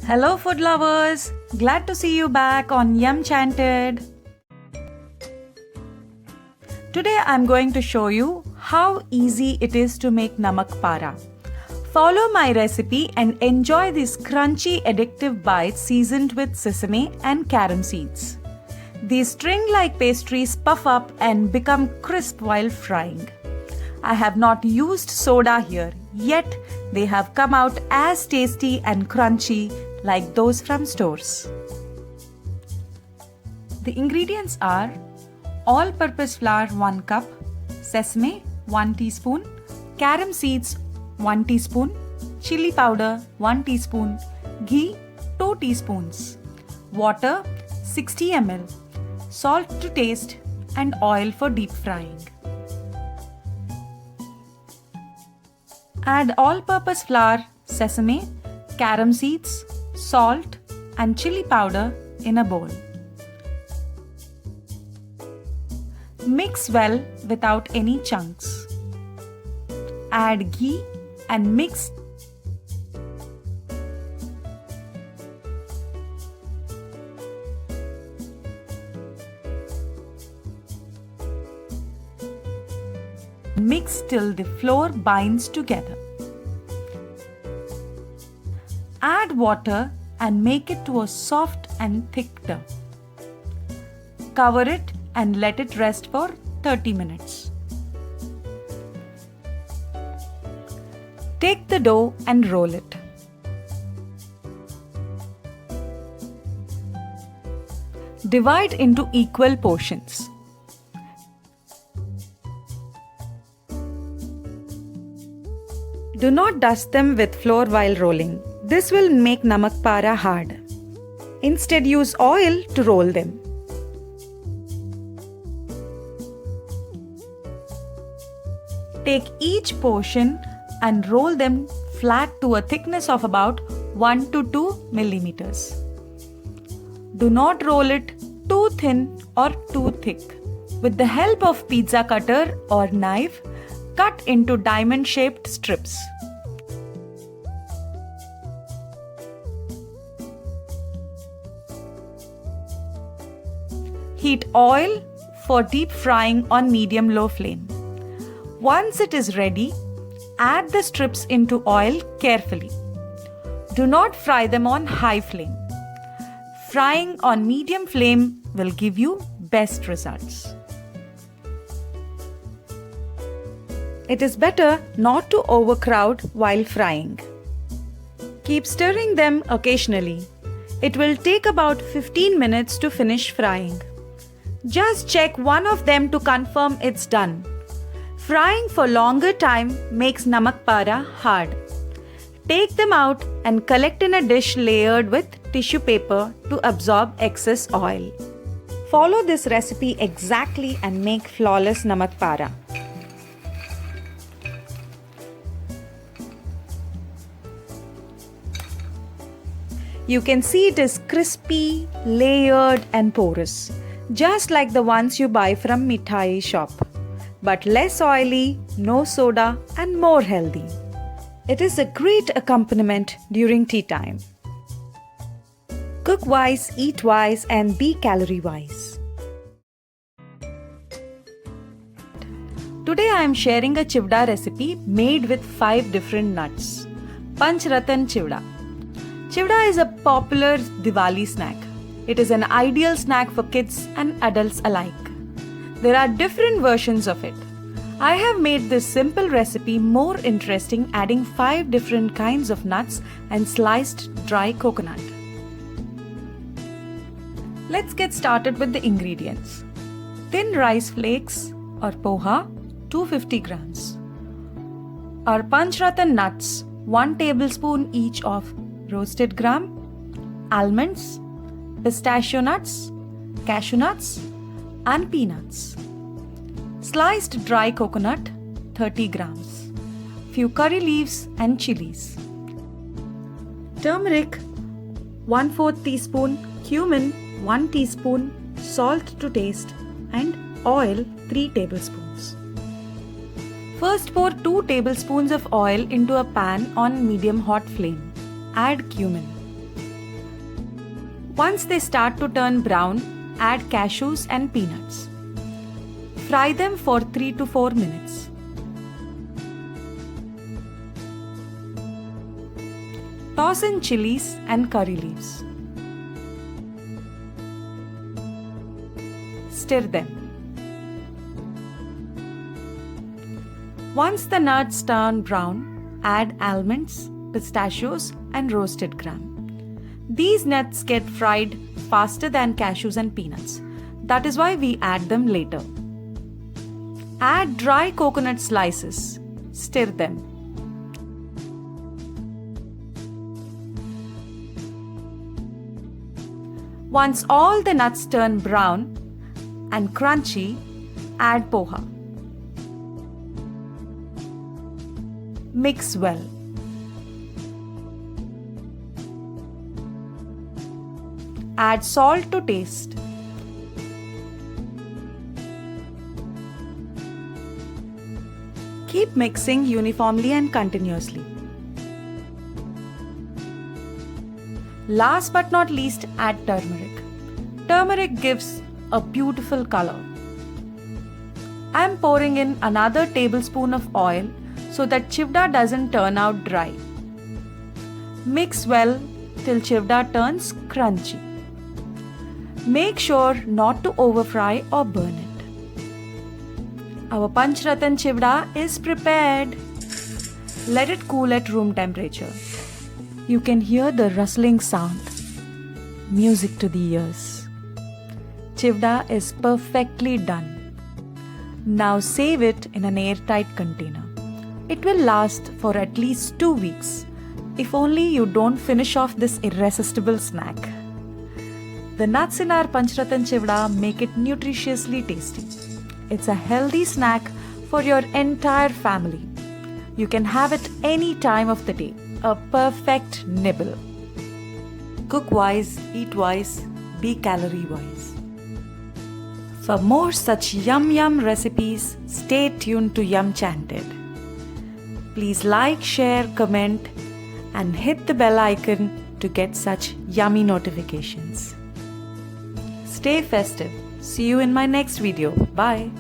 Hello food lovers! Glad to see you back on Yum Chanted. Today I'm going to show you how easy it is to make namak para. Follow my recipe and enjoy these crunchy addictive bites seasoned with sesame and carom seeds. These string-like pastries puff up and become crisp while frying. I have not used soda here, yet they have come out as tasty and crunchy like those from stores. The ingredients are all-purpose flour 1 cup, sesame 1 teaspoon, carom seeds 1 teaspoon, chili powder 1 teaspoon, ghee 2 teaspoons, water 60 ml, salt to taste and oil for deep frying. Add all-purpose flour, sesame, carom seeds, salt and chili powder in a bowl. Mix well without any chunks. Add ghee and mix. Mix till the flour binds together. Add water and make it to a soft and thick dough. Cover it and let it rest for 30 minutes. Take the dough and roll it. Divide into equal portions. Do not dust them with flour while rolling. This will make namak para hard. Instead, use oil to roll them. Take each portion and roll them flat to a thickness of about 1 to 2 millimeters. Do not roll it too thin or too thick. With the help of pizza cutter or knife, cut into diamond-shaped strips. Heat oil for deep frying on medium-low flame. Once it is ready, add the strips into oil carefully. Do not fry them on high flame. Frying on medium flame will give you best results. It is better not to overcrowd while frying. Keep stirring them occasionally. It will take about 15 minutes to finish frying. Just check one of them to confirm it's done. Frying for longer time makes namak para hard. Take them out and collect in a dish layered with tissue paper to absorb excess oil. Follow this recipe exactly and make flawless namak para. You can see it is crispy, layered and porous, just like the ones you buy from mithai shop, but less oily, no soda and more healthy. It is a great accompaniment during tea time. Cook wise, eat wise and be calorie wise. Today I am sharing a chivda recipe made with 5 different nuts. Panchratan chivda. Chivda is a popular Diwali snack. It is an ideal snack for kids and adults alike. There are different versions of it. I have made this simple recipe more interesting, adding 5 different kinds of nuts and sliced dry coconut. Let's get started with the ingredients. Thin rice flakes or poha, 250 grams. Our Panchratan nuts, 1 tablespoon each of roasted gram, almonds, pistachio nuts, cashew nuts and peanuts. Sliced dry coconut, 30 grams. Few curry leaves and chilies. Turmeric, 1/4 teaspoon, cumin, 1 teaspoon, salt to taste and oil 3 tablespoons. First pour 2 tablespoons of oil into a pan on medium hot flame. Add cumin. Once they start to turn brown, add cashews and peanuts. Fry them for 3 to 4 minutes. Toss in chilies and curry leaves. Stir them. Once the nuts turn brown, add almonds, pistachios, and roasted gram. These nuts get fried faster than cashews and peanuts. That is why we add them later. Add dry coconut slices. Stir them. Once all the nuts turn brown and crunchy, add poha. Mix well. Add salt to taste. Keep mixing uniformly and continuously. Last but not least, add turmeric. Turmeric gives a beautiful color. I am pouring in another tablespoon of oil so that chivda doesn't turn out dry. Mix well till chivda turns crunchy. Make sure not to overfry or burn it. Our Panchratan chivda is prepared. Let it cool at room temperature. You can hear the rustling sound. Music to the ears. Chivda is perfectly done. Now save it in an airtight container. It will last for at least 2 weeks, if only you don't finish off this irresistible snack. The nuts in our Panchratan chivda make it nutritiously tasty. It's a healthy snack for your entire family. You can have it any time of the day. A perfect nibble. Cook wise, eat wise, be calorie wise. For more such yum recipes, stay tuned to Yum Chanted. Please like, share, comment, and hit the bell icon to get such yummy notifications. Stay festive. See you in my next video. Bye.